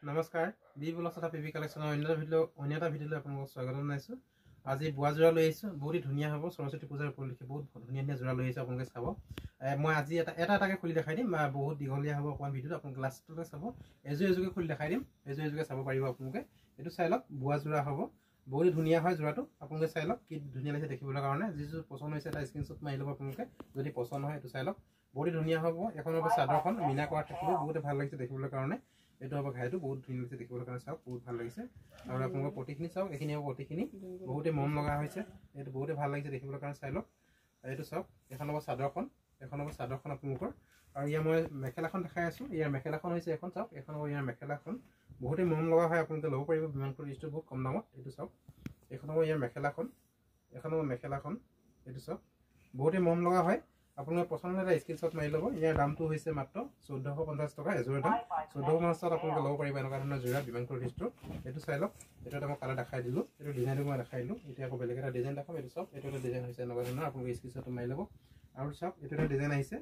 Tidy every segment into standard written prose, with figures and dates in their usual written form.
নমস্কাৰ B blogs তথা PB কালেকশ্যনৰ অন্য এটা ভিডিঅ'লৈ আপোনালোকক স্বাগতম জনাইছোঁ। আজি বোৱা যোৰা লৈ আহিছোঁ, বহুত ধুনীয়া হ'ব। সৰস্বতী পূজাৰ উপলক্ষে বহুত ধুনীয়া ধুনীয়া যোৰা লৈ আহিছোঁ, আপোনালোকে চাব। মই আজি এটাকে খুলি দেখাই দিম, বহুত দীঘলীয়া হ'ব অকণমান ভিডিঅ'টো, আপোনালোকে লাষ্টলৈকে চাব। এযোৰকে খুলি দেখাই দিম, এযোৰকে চাব পাৰিব আপোনালোকে। এইটো চাই লওক, বোৱা যোৰা হ'ব, বহুত ধুনীয়া হয় যোৰাটো। আপোনালোকে চাই লওক কি ধুনীয়া লাগিছে দেখিবলৈ কাৰণে। যিযোৰ পচন্দ হৈছে এটা স্ক্ৰীনশ্বট মাৰি ল'ব আপোনালোকে, যদি পচন্দ হয় এইটো চাই লওক, বহুত ধুনীয়া হ'ব। এখন হ'ব চাদৰখন মীনা কৰা থাকিব, বহুত ভাল লাগিছে দেখিবলৈ কাৰণে। এইটো হ'ব ঘাইটো, বহুত ধুনীয়া লাগিছে দেখিবলৈ কাৰণে, চাওক বহুত ভাল লাগিছে। আৰু আপোনালোকৰ পটিখিনি চাওক, এইখিনি হ'ব পটিখিনি, বহুতে মন লগা হৈছে, এইটো বহুতে ভাল লাগিছে দেখিবলৈ কাৰণে, চাই লওক। এইটো চাওক, এখন হ'ব চাদৰখন, আপোনালোকৰ। আৰু ইয়াৰ মই মেখেলাখন দেখাই আছোঁ, ইয়াৰ মেখেলাখন হৈছে এখন, চাওক এখন হ'ব ইয়াৰ মেখেলাখন, বহুতে মন লগা হয়, আপোনালোকে ল'ব পাৰিব বিমানপুৰ ডিষ্ট্ৰিক্ট, বহুত কম দামত। এইটো চাওক, এখন হ'ব ইয়াৰ মেখেলাখন, এইটো চাওক, বহুতে মন লগা হয়। আপোনালোকে পচন্দ এটা স্ক্ৰীনশ্বট মাৰি ল'ব। ইয়াৰ দামটো হৈছে মাত্ৰ 1450 টকা এযোৰৰ দাম। 1450 টকাত আপোনালোকে ল'ব পাৰিব এনেকুৱা ধৰণৰ যোৰা বিমানপুৰ ডিষ্ট্ৰিক্ট। এইটো চাই লওক, এইটো এটা মই কালাৰ দেখাই দিলোঁ, এইটো ডিজাইনটো মই দেখাই দিলোঁ। এতিয়া আকৌ বেলেগ এটা ডিজাইন দেখাম। এইটো চাওক, এইটো এটা ডিজাইন হৈছে এনেকুৱা ধৰণৰ, আপোনালোকে স্ক্ৰীনশ্বট মাৰি ল'ব। আৰু চাওক, এইটো এটা ডিজাইন আহিছে,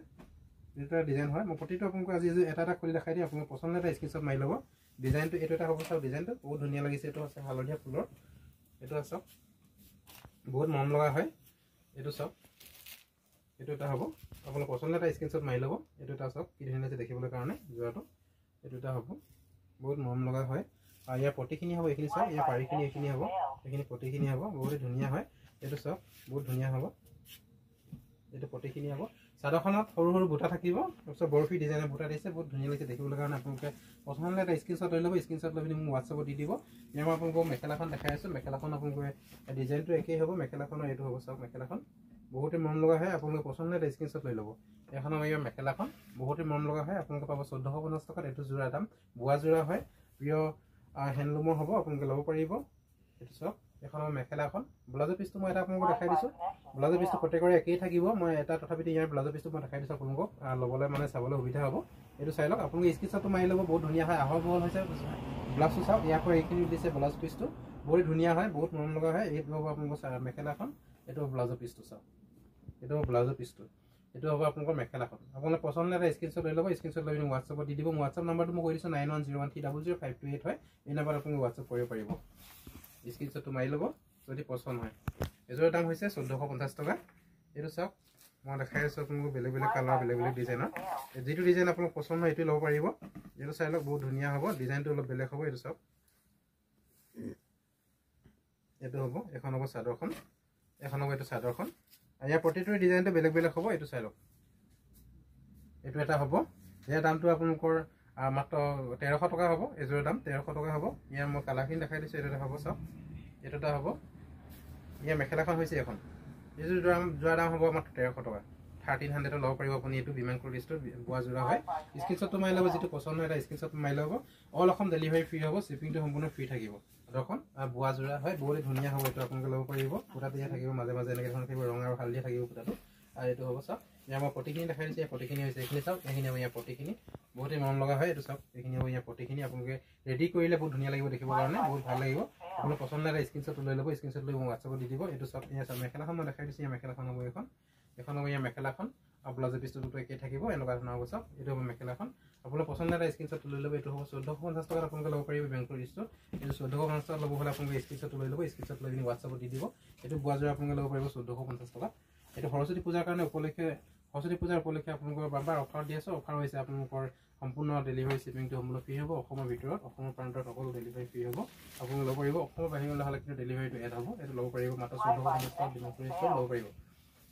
এইটো এটা ডিজাইন হয়। মই প্ৰতিটো আপোনালোকে আজি এটা খুলি দেখাই দিম, আপোনালোকে পচন্দ এটা স্ক্ৰীনশ্বট মাৰি ল'ব। ডিজাইনটো এইটো এটা হ'ব, চাওক ডিজাইনটো বহুত ধুনীয়া লাগিছে। এইটো আছে হালধীয়া ফুলৰ, এইটো চাওক বহুত মন লগা হয়। এইটো চাওক, এইটো এটা হ'ব, আপোনালোকে পচন্দ এটা স্ক্ৰীনশ্বট মাৰি ল'ব। এইটো এটা চাওক কি ধুনীয়া লাগিছে দেখিবলৈ কাৰণে যোৰাটো, এইটো এটা হ'ব, বহুত মৰম লগা হয়। আৰু ইয়াৰ পটিখিনি হ'ব, এইখিনি চাওক, ইয়াৰ পাৰিখিনি এইখিনি হ'ব, এইখিনি পটিখিনি হ'ব, বহুত ধুনীয়া হয়। এইটো চাওক বহুত ধুনীয়া হ'ব, এইটো পটিখিনি হ'ব। চাদৰখনত সৰু সৰু বুটা থাকিব, তাৰপিছত বৰফি ডিজাইনৰ বুটা দিছে, বহুত ধুনীয়া লাগিছে দেখিবলৈ কাৰণে। আপোনালোকে পচন্দ এটা স্ক্ৰীনশ্বট লৈ ল'ব, স্ক্ৰীনশ্বট লৈ পিনি মোক হোৱাটছআপত দি দিব। ইয়াৰ মই আপোনালোকক মেখেলাখন দেখাই আছোঁ, মেখেলাখন আপোনালোকে ডিজাইনটো একেই হ'ব, মেখেলাখনৰ এইটো হ'ব, চাওক মেখেলাখন বহুতে মন লগা হয়, আপোনালোকে পচন্দ এটা স্ক্ৰীনশ্বট লৈ ল'ব। এখন আমাৰ ইয়াৰ মেখেলাখন বহুতে মন লগা হয়, আপোনালোকে পাব 1450 টকাত। এইটো যোৰা দাম, বোৱা যোৰা হয়, প্ৰিয় হেণ্ডলুমৰ হ'ব, আপোনালোকে ল'ব পাৰিব। এইটো চাওক, এখন আমাৰ মেখেলাখন। ব্লাউজৰ পিচটো মই এটা আপোনালোকক দেখাই দিছোঁ, ব্লাউজৰ পিচটো প্ৰত্যেকৰে একেই থাকিব। মই এটা তথাপিতো ইয়াৰ ব্লাউজৰ পিচটো মই দেখাই দিছোঁ আপোনালোকক, ল'বলৈ মানে চাবলৈ সুবিধা হ'ব। এইটো চাই লওক, আপোনালোকে স্ক্ৰীনশ্বটটো মাৰি ল'ব, বহুত ধুনীয়া হয়, আহল বহল হৈছে। ব্লাউজটো চাওক, ইয়াৰ পৰা এইখিনি দিছে ব্লাউজ পিচটো, বহুত ধুনীয়া হয়, বহুত মৰম লগা হয়। এইটো হ'ব আপোনালোকৰ মেখেলাখন, এইটো ব্লাউজৰ পিচটো চাওক, এইটো হ'ব ব্লাউজৰ পিচটো, এইটো হ'ব আপোনালোকৰ মেখেলাখন। আপোনালোকে পচন্দ এটা স্ক্ৰীনশ্বট লৈ ল'ব, স্ক্ৰীনশ্বট লৈ হোৱাটছআপত দি দিব। মোৰ হোৱাটছআপ নাম্বাৰটো মই কৈ দিছোঁ 9101300528 হয়। এই নাম্বাৰত আপোনালোকে হোৱাটছআপ কৰিব পাৰিব। স্ক্ৰীনশ্বটটো মাৰি ল'ব যদি পচন্দ হয়। এযোৰৰ দাম হৈছে 1450 টকা। এইটো চাওক, মই দেখাই আছোঁ আপোনালোকক বেলেগ বেলেগ কালাৰ, বেলেগ বেলেগ ডিজাইনৰ। যিটো ডিজাইন আপোনালোক পচন্দ হয় এইটো ল'ব পাৰিব। এইটো চাই লওক, বহুত ধুনীয়া হ'ব, ডিজাইনটো অলপ বেলেগ হ'ব। এইটো চাওক, এইটো হ'ব, এখন হ'ব চাদৰখন, এখন হ'ব এইটো চাদৰখন। ইয়াৰ প্ৰতিটোৰ ডিজাইনটো বেলেগ বেলেগ হ'ব। এইটো চাই লওক, এইটো এটা হ'ব, ইয়াৰ দামটো আপোনালোকৰ মাত্ৰ 1300 টকা হ'ব। এযোৰৰ দাম 1300 টকা হ'ব। ইয়াৰ মই কালাৰখিনি দেখাই দিছোঁ, এইটো এটা হ'ব, চাওক এইটো এটা হ'ব। ইয়াৰ মেখেলাখন হৈছে এখন, এইযোৰ যোৰা দাম হ'ব মাত্ৰ 1300 টকা। 1300 ল'ব পাৰিব আপুনি। এইটো বিমানপুৰ ডিষ্ট্ৰিক্ট বোৱা যোৰা হয়। স্ক্ৰীনশ্বটটো মাৰি ল'ব, যিটো পচন্দ হয় এটা স্ক্ৰীনশ্বট মাৰি ল'ব। অল অসম ডেলিভাৰী ফ্ৰী হ'ব, শ্বিপিংটো সম্পূৰ্ণ ফ্ৰী থাকিব। চাদৰখন বোৱা যোৰা হয়, বহুত ধুনীয়া হ'ব। এইটো আপোনালোকে ল'ব পাৰিব। ফুটাটো ইয়াত থাকিব, মাজে মাজে এনেকৈ ধৰণৰ থাকিব, ৰঙা আৰু হালধীয়া থাকিব ফুটাটো। আৰু এইটো হ'ব, চাওক ইয়াৰ মই পটিখিনি দেখাই দিছোঁ, পটিখিনি হৈছে এইখিনি, চাওক এইখিনি হ'ব ইয়াৰ পটিখিনি, বহুতেই মন লগা হয়। এইটো চাওক, এইখিনি হ'ব ইয়াৰ পটিখিনি। আপোনালোকে ৰেডি কৰিলে বহুত ধুনীয়া লাগিব দেখিবৰ কাৰণে, বহুত ভাল লাগিব। আপোনালোকে পচন্দ এটা স্ক্ৰীনশ্বট লৈ ল'ব, স্ক্ৰীনশ্বট লৈ হোৱাটছআপত দি দিব। এইটো চাওক, ইয়াৰ মেখেলাখন মই দেখাই দিছোঁ, ইয়াৰ মেখেলাখন হ'ব এখন, এখন হ'ব ইয়াৰ মেখেলাখন। আৰু ব্লাউজৰ পিচটোতো একেই থাকিব, এনেকুৱা ধৰণৰ হ'ব। চাওক, এইটো হ'ব মেখেলাখন। আপোনালোকে পচন্দ এটা স্ক্ৰীনশ্বট লৈ ল'ব। এইটো হ'ব 1450 টকাত আপোনালোকে ল'ব পাৰিব বিমানপুৰ ডিষ্ট্ৰিক্ট। এইটো 1450 টকাত ল'ব হ'লে আপোনালোকে স্ক্ৰীনশ্বটটো লৈ ল'ব, স্ক্ৰীনশ্বট লৈ পিনি হোৱাটছআপত দি দিব। এইটো বোৱা যোৰা আপোনালোকে ল'ব পাৰিব 1450 টকাত। এইটো সৰস্বতী পূজাৰ কাৰণে সৰস্বতী পূজাৰ উপলক্ষে আপোনালোকৰ বাৰ অফাৰ দি আছোঁ। অফাৰ হৈছে আপোনালোকৰ সম্পূৰ্ণ ডেলিভাৰী শ্বিপিংটো সম্পূৰ্ণ ফ্ৰী হ'ব। অসমৰ ভিতৰত, অসমৰ প্ৰান্তত সকলো ডেলিভাৰী ফ্ৰী হ'ব। আপোনালোকে ল'ব পাৰিব। অসমৰ বাহিৰলৈ হ'লে কিন্তু ডেলিভাৰীটো এড হ'ব। এইটো ল'ব পাৰিব মাত্ৰ 1450 টকাত বিমানপুৰ ডিষ্ট্ৰিক্ট ল'ব পাৰিব।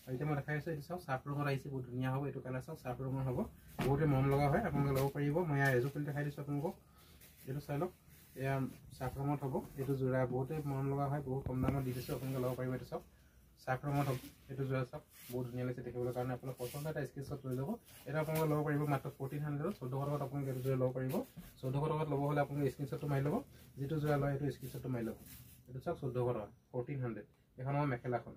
আৰু এতিয়া মই দেখাই আছোঁ, এইটো চাওক চাৰ্ট ৰঙত আহিছে, বহুত ধুনীয়া হ'ব। এইটো কালাৰ চাওক, চাৰ্ট ৰঙৰ হ'ব, বহুতে মৰম লগা হয়, আপোনালোকে ল'ব পাৰিব। মই ইয়াৰ এযোৰ খুলি দেখাই দিছোঁ আপোনালোকক, এইটো চাই লওক, এয়া চাৰ্ট ৰঙত হ'ব। এইটো যোৰা বহুতে মৰম লগা হয়, বহুত কম দামত দি দিছোঁ, আপোনালোকে ল'ব পাৰিব। এইটো চাওক চাৰ্ট ৰঙত হ'ব, এইটো যোৰা চাওক বহুত ধুনীয়া লাগিছে দেখিবলৈ কাৰণে। আপোনালোকে পচন্দ এটা স্ক্ৰীনশ্বট লৈ ল'ব। এইটো আপোনালোকে ল'ব পাৰিব মাত্ৰ 1400, 1400 টকাত আপোনালোকে এইটো যোৰা ল'ব পাৰিব। 1400 টকাত ল'ব হ'লে আপোনালোকে স্ক্ৰীনশ্বটটো মাৰি ল'ব, যিটো যোৰা লয় এইটো স্ক্ৰীনশ্বটটো মাৰি ল'ব। এইটো চাওক 1400 টকা, 1400। এখন আমাৰ মেখেলাখন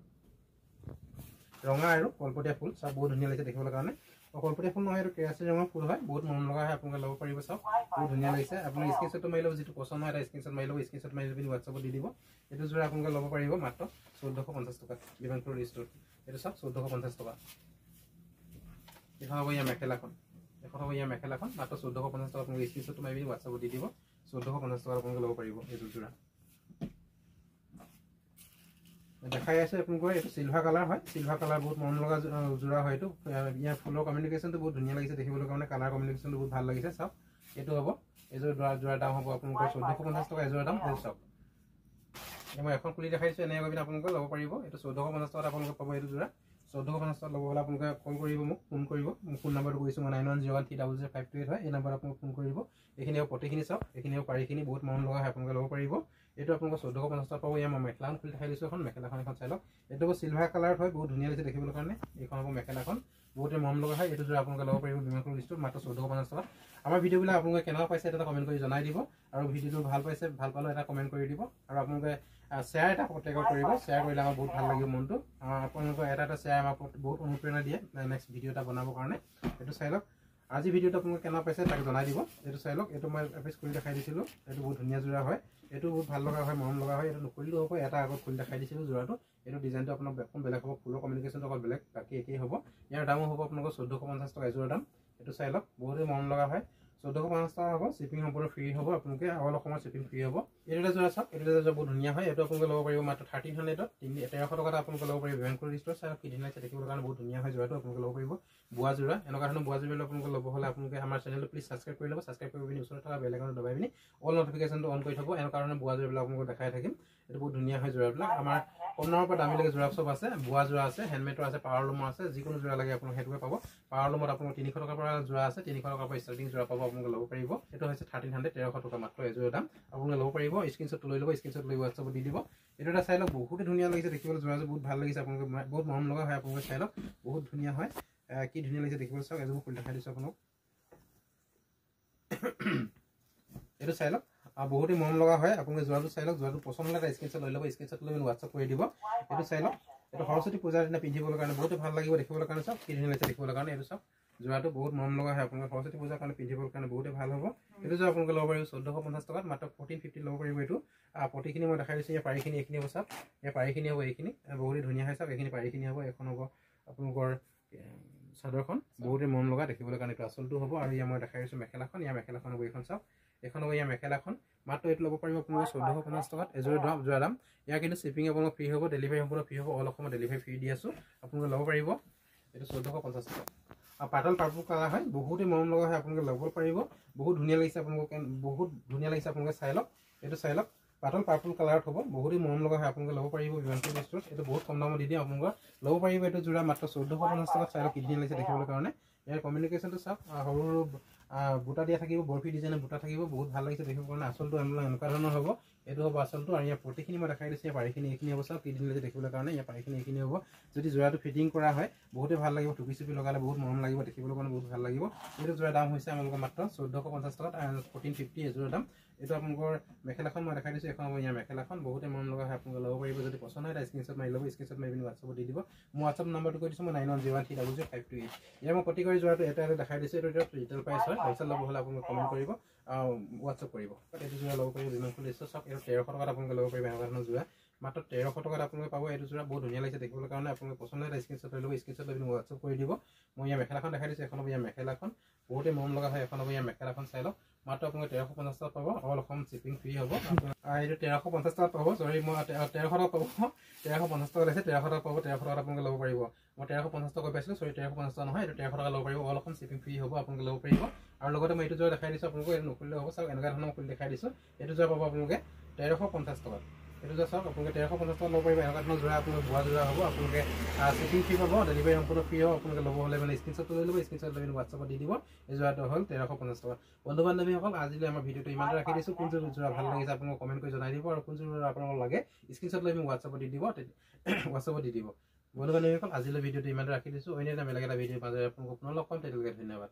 ৰঙা আৰু কলপতীয়া ফুল, চাওক বহুত ধুনীয়া লাগিছে দেখিবলৈ কাৰণে। কলপতীয়া ফুল নহয়, এইটো কেৰাচী ৰঙৰ ফুল হয়, বহুত মৰম লগা হয়, আপোনালোকে ল'ব পাৰিব। চাওক বহুত ধুনীয়া লাগিছে। আপুনি স্ক্ৰীনশ্বটটো মাৰি ল'ব, যিটো পচন্দ হয় এটা স্ক্ৰীনশ্বট মাৰি ল'ব, স্ক্ৰীনশ্বট মাৰি পিনি হোৱাটছআপত দি দিব। এইটো যোৰা আপোনালোকে ল'ব পাৰিব মাত্ৰ 1450 টকাত বিমানপুৰ ডিষ্ট্ৰিক্ট। এইটো চাওক 1450 টকা। এখন হ'ব ইয়াৰ মেখেলাখন, এখন হ'ব ইয়াৰ মেখেলাখন, মাত্ৰ 1450 টকা। আপোনালোকে স্ক্ৰীনশ্বটটো মাৰি পিনি হোৱাটছআপত দি দিব। 1450 টকাত আপোনালোকে ল'ব পাৰিব এইটো যোৰা দেখাই আছে আপোনালোকৰ এইটো সিলভাৰ কালাৰ হয় সিলভাৰ কালাৰ বহুত মন লগা যোৰা হয় এইটো ইয়াৰ ফুলৰ কমিউনিকেশ্যনটো বহুত ধুনীয়া লাগিছে দেখিবলৈ কাৰণে কালাৰ কমিউনিকেশ্যনটো বহুত ভাল লাগিছে চাওক এইটো হ'ব এইযোৰ যোৰা দাম হ'ব আপোনালোকৰ 1450 টকা এযোৰ দাম এই চাওক মই এখন খুলি দেখাইছো এনে গৈ আপোনালোকে ল'ব পাৰিব এইটো 1450 টকাত আপোনালোকে পাব এইটো যোৰা 1450 টকাত ল'ব হ'লে আপোনালোকে কল কৰিব মোক ফোন কৰিব মোৰ ফোন নম্বৰটো কৈছো 9101300528 হয় এই নম্বৰত আপোনালোকে ফোন কৰিব এইখিনিও প্ৰতিখিনি চাওক এইখিনিও পাৰিখিনি বহুত মন লগা হয় আপোনালোকে ল'ব পাৰিব এইটো আপোনালোকে 1450 টকা পাব মই মেখেলাখন খুলি দেখাই দিছো এখন মেখেলাখন এখন চাই লওক এইটো সিলভাৰ কালাৰ হয় বহুত ধুনীয়া লাগিছে দেখিবলৈ কাৰণে এইখন হ'ব মেখেলাখন বহুতে মন লগা হয় এইটো যোৰা আপোনালোকে ল'ব পাৰিব বিমানখন লিষ্টত মাত্ৰ 1450 টকা আমাৰ ভিডিঅ'বিলাক আপোনালোকে কেনেকুৱা পাইছে এটা কমেণ্ট কৰি জনাই দিব আৰু ভিডিঅ'টো ভাল পাইছে ভাল পালে এটা কমেণ্ট কৰি দিব আৰু আপোনালোকে শ্বেয়াৰ এটা প্ৰত্যেক কৰিব শ্বেয়াৰ কৰিলে আমাৰ বহুত ভাল লাগিব মনটো আপোনালোকৰ এটা শ্বেয়াৰ আমাক বহুত অনুপ্ৰেৰণা দিয়ে নেক্সট ভিডিঅ' এটা বনাবৰ কাৰণে এইটো চাই লওক আজি ভিডিঅ'টো আপোনালোকে কেনেকুৱা পাইছে তাক জনাই দিব এইটো চাই লওক এইটো মই এপিচ কৰি দেখাই দিছিলোঁ এইটো বহুত ধুনীয়া যোৰা হয় এইটো বহুত ভাল লগা হয় মৰম লগা হয় এইটো নকৰিলেও হ'ব এটা আগত খুলি দেখাই দিছিলোঁ যোৰাটো এইটো ডিজাইনটো আপোনাৰ অকণ বেলেগ হ'ব ফুলৰ কমিউনিকেশ্যনটো অকণ বেলেগ বাকী একেই হ'ব ইয়াৰ দামো হ'ব আপোনালোকৰ 1450 টকা এযোৰৰ দাম এইটো চাই লওক বহুতেই মৰম লগা হয় 1450 টকা হ'ব শ্বিপিং সম্পূৰ্ণ ফ্ৰী হ'ব আপোনালোকে অল অসমৰ শ্বিপিং ফ্ৰী হ'ব এইটো যোৰা চাওক এইটো যোৰা বহুত ধুনীয়া হয় এইটো আপোনালোকে ল'ব পাৰিব মাত্ৰ 1300 1300 টকাত আপোনালোকে ল'ব পাৰিব বেংকৰ লিষ্টৰ চাওক কি ধুনীয়া দেখিবলৈ কাৰণে বহুত ধুনীয়া হয় যোৰাটো আপোনালোকে ল'ব পাৰিব বুৱা যোৰা এনেকুৱা ধৰণৰ বুৱা যোৰা আপোনালোকে ল'ব হ'লে আপোনালোকে আমাৰ চেনেলটো প্লিজ ছাবস্ক্ৰাইব কৰি ল'ব ছাবস্ক্ৰাইব কৰি পিনি ওচৰত থকা বেল আইকনটো দবাই পিনি অল নটিফিকেশ্যনটো অন কৰি থ'ব এনেকুৱা ধৰণৰ বুৱা যোৰাবিলাক আপোনালোকক দেখাই থাকিম এইটো বহুত ধুনীয়া হয় যোৰাবিলাক আমাৰ কম দামৰ পৰা দামীলৈকে যোৰা চব আছে বুৱা যোৰা আছে হেণ্ডমেডৰ আছে পাৱাৰ লুমৰ আছে যিকোনো যোৰা লাগে আপোনালোকে সেইটোকে পাব পাৱাৰ লুমত আপোনালোক 300 টকাৰ পৰা যোৰা আছে 300 টকাৰ পৰা ষ্টাৰ্টিং যোৰা পাব আপোনালোকে ল'ব পাৰিব এইটো হৈছে 1300 1300 টকা মাত্ৰ এযোৰ দাম আপোনালোকে ল'ব পাৰিব স্ক্ৰীনশ্বট লৈ ল'ব স্ক্ৰীনশ্বট লৈ হোৱাটছআপত দি দিব এইটো এটা চাই লওক বহুত ধুনীয়া লাগিছে দেখিবলৈ যোৰাযোৰ বহুত ভাল লাগিছে আপোনালোকে বহুত মৰম লগা হয় আপোনালোকে চাই লওক বহুত ধুনীয়া হয় কি ধুনীয়া লাগিছে দেখিবলৈ চাওক এযোৰ খুলি দেখাই দিছোঁ আপোনালোক এইটো চাই লওক বহুতেই মৰম লগা হয় আপোনালোকে যোৰাটো চাই লওক যোৰাটো পচন্দ হ'লে এটা স্ক্ৰীনশ্বট লৈ ল'ব স্ক্ৰীনশ্বট লৈ হোৱাটছআপ কৰি দিব এইটো চাই লওক এইটো সৰস্বতী পূজাৰ দিনা পিন্ধিবলৈ কাৰণে বহুতে ভাল লাগিব দেখিবলৈ কাৰণে চাওক কি ধুনীয়া লাগিছে দেখিবলৈ কাৰণে এইটো চাওক যোৰাটো বহুত মৰম লগা হয় আপোনালোকে সৰস্বতী পূজাৰ কাৰণে পিন্ধিবৰ কাৰণে বহুতে ভাল হ'ব এইটো যোৰা আপোনালোকে ল'ব পাৰিব 1450 টকাত মাত্ৰ 1450 ল'ব পাৰিব এইটো প্ৰতিখিনি মই দেখাই দিছোঁ ইয়াৰ পাৰিখিনি এইখিনি হ'ব চাওক ইয়াৰ পাৰিখিনি হ'ব এইখিনি বহুতেই ধুনীয়া হয় চাওক এইখিনি পাৰিখিনি হ'ব এখন হ'ব আপোনালোকৰ চাদৰখন বহুতেই মৰম লগা দেখিবলৈ কাৰণে এইটো আচলটো হ'ব আৰু ইয়াৰ মই দেখাই দিছোঁ মেখেলাখন ইয়াৰ মেখেলাখন হ'ব এইখন চাওক এখন হ'ব ইয়াৰ মেখেলাখন মাত্ৰ এইটো ল'ব পাৰিব আপোনালোকে 1450 টকাত এযোৰ যোৰা দাম ইয়াৰ কিন্তু শ্বিপিং আপোনালোক ফ্ৰী হ'ব ডেলিভাৰী সম্পূৰ্ণ ফ্ৰী হ'ব অল অসমত ডেলিভাৰী ফ্ৰী দি আছোঁ আপোনালোকে ল'ব পাৰিব এইটো 1450 টকা পাতল পাৰ্পল কালাৰ হয় বহুতেই মৰম লগা হয় আপোনালোকে ল'ব পাৰিব বহুত ধুনীয়া লাগিছে আপোনালোকে বহুত ধুনীয়া লাগিছে আপোনালোকে চাই লওক এইটো চাই লওক পাতল পাৰ্পল কালাৰত হ'ব বহুতেই মৰম লগা হয় আপোনালোকে ল'ব পাৰিব বিমানটো লিষ্টত এইটো বহুত কম দামত দি দিম আপোনালোকে ল'ব পাৰিব এইটো যোৰা মাত্ৰ 1450 টকাত চাই লওক কি ধুনীয়া লাগিছে দেখিবলৈ কাৰণে ইয়াৰ কমিউনিকেশ্যনটো চাওক সৰু সৰু বুটা দিয়া থাকিব বৰফি ডিজাইনৰ বুটা থাকিব বহুত ভাল লাগিছে দেখিবলৈ কাৰণে আচলটো এনেকুৱা ধৰণৰ হ'ব এইটো হ'ব আচলটো আৰু ইয়াৰ প্ৰতিখিনি মই দেখাই দিছোঁ ইয়াৰ পাৰিখিনি এইখিনি হ'ব চাওক কি ধুনীয়া লাগিছে দেখিবলৈ কাৰণে ইয়াৰ পাৰিখিনি এইখিনি হ'ব যদি যোৰাটো ফিটিং কৰা হয় বহুতে ভাল লাগিব টুপি চুপি লগালে বহুত মৰম লাগিব দেখিবলৈ কাৰণে বহুত ভাল লাগিব এইটো যোৰা দাম হৈছে আপোনালোকৰ মাত্ৰ 1450 টকাত 1450 এযোৰৰ দাম এইটো আপোনালোকৰ মেখেলাখন মই দেখাই দিছোঁ এখন হ'ব ইয়াৰ মেখেলাখন বহুতে মৰম লগা হয় আপোনালোকে ল'ব পাৰিব যদি পচন্দ হয় এটা স্ক্ৰীনশ্বট মাৰি ল'ব স্ক্ৰীনশ্বট মাৰি পিনি হোৱাটছআপত দি দিব মোৰ হোৱাটছআপ নম্বৰটো কৈ দিছোঁ মই 9101300528 ইয়াৰ মই প্ৰতি কৰি যোৰাটো এটা দেখাই দিছোঁ এইটো এতিয়া ৰিটেল প্ৰাইচ হয় হোলচেল ল'ব হ'লে আপোনালোকে কমেণ্ট কৰিব হোৱাটছআপ কৰিব এইটো যোৰা ল'ব পাৰিব যিমানখন লিষ্টত চাওক এইটো 1300 টকাত আপোনালোকে ল'ব পাৰিব এনেকুৱা ধৰণৰ যোৰা মাত্ৰ 1300 টকাত আপোনালোকে পাব এইটো যোৰা বহুত ধুনীয়া লাগিছে দেখিবলৈ কাৰণে আপোনালোকে পচন্দ হয় স্ক্ৰীনশ্বট লৈ ল'ব স্ক্ৰীনশ্বট লৈ পিনি হোৱাটছআপ কৰি দিব মই ইয়াৰ মেখেলাখন দেখাই দিছোঁ এখন হ'ব ইয়াৰ মেখেলাখন বহুতে মৰম লগা হয় এখন হ'ব ইয়াৰ মেখেলাখন চাই লওক মাত্ৰ আপোনালোকে 1350 টকাত পাব অল অসম শ্বিপিং ফ্ৰী হ'ব এইটো 1350 টকাত পাব চৰি মই 1300 টকাত পাব 1350 টকা লৈছে 1300 টকাত পাব 1300 টকাত আপোনালোকে ল'ব পাৰিব মই 1350 টকা পাইছিলোঁ চৰি 1350 টকা নহয় এইটো 1300 টকা ল'ব পাৰিব অল অসম শ্বিপিং ফ্ৰী হ'ব আপোনালোকে ল'ব পাৰিব আৰু লগতে মই এইটো যোৰা দেখাই দিছোঁ আপোনালোকে এইটো নকৰিলে হ'ব চাওক এনেকুৱা ধৰণৰ খুলি দেখাই দিছোঁ এইটো যোৰা পাব আপোনালোকে 1350 টকাত এইটো যোৰা চাওক আপোনালোকে 1350 টকা ল'ব পাৰিব এনেকুৱা ধৰণৰ যোৰা আপোনালোকে বোৱা যোৰা হ'ব আপোনালোকে শ্বিপিং ফ্ৰী পাব ডেলিভাৰী সম্পূৰ্ণ ফ্ৰী হ'ব আপোনালোকে ল'ব হ'লে মানে স্ক্ৰীনশ্বট লৈ ল'ব স্ক্ৰীনশ্বট লৈ হোৱাটছআপত দি দিব এই যোৰাটো হ'ল 1350 টকা বন্ধু বান্ধৱীসকল আজিলৈ আমাৰ ভিডিঅ'টো ইমানতে ৰাখি দিছোঁ কোনযোৰ যোৰা ভাল লাগিছে আপোনালোকে কমেণ্ট কৰি জনাই দিব আৰু কোনযোৰ যোৰা আপোনালোকক লাগে স্ক্ৰীনশ্বট লৈ হোৱাটছআপত দি দিব বন্ধু বান্ধৱীসকল আজিলৈ ভিডিঅ'টো ইমানতে ৰাখি দিছোঁ অন্য এটা বেলেগ এটা ভিডিঅ'ৰ মাজেৰে আপোনালোকক পুনৰ লগ পাম তেতিয়ালৈকে ধন্যবাদ।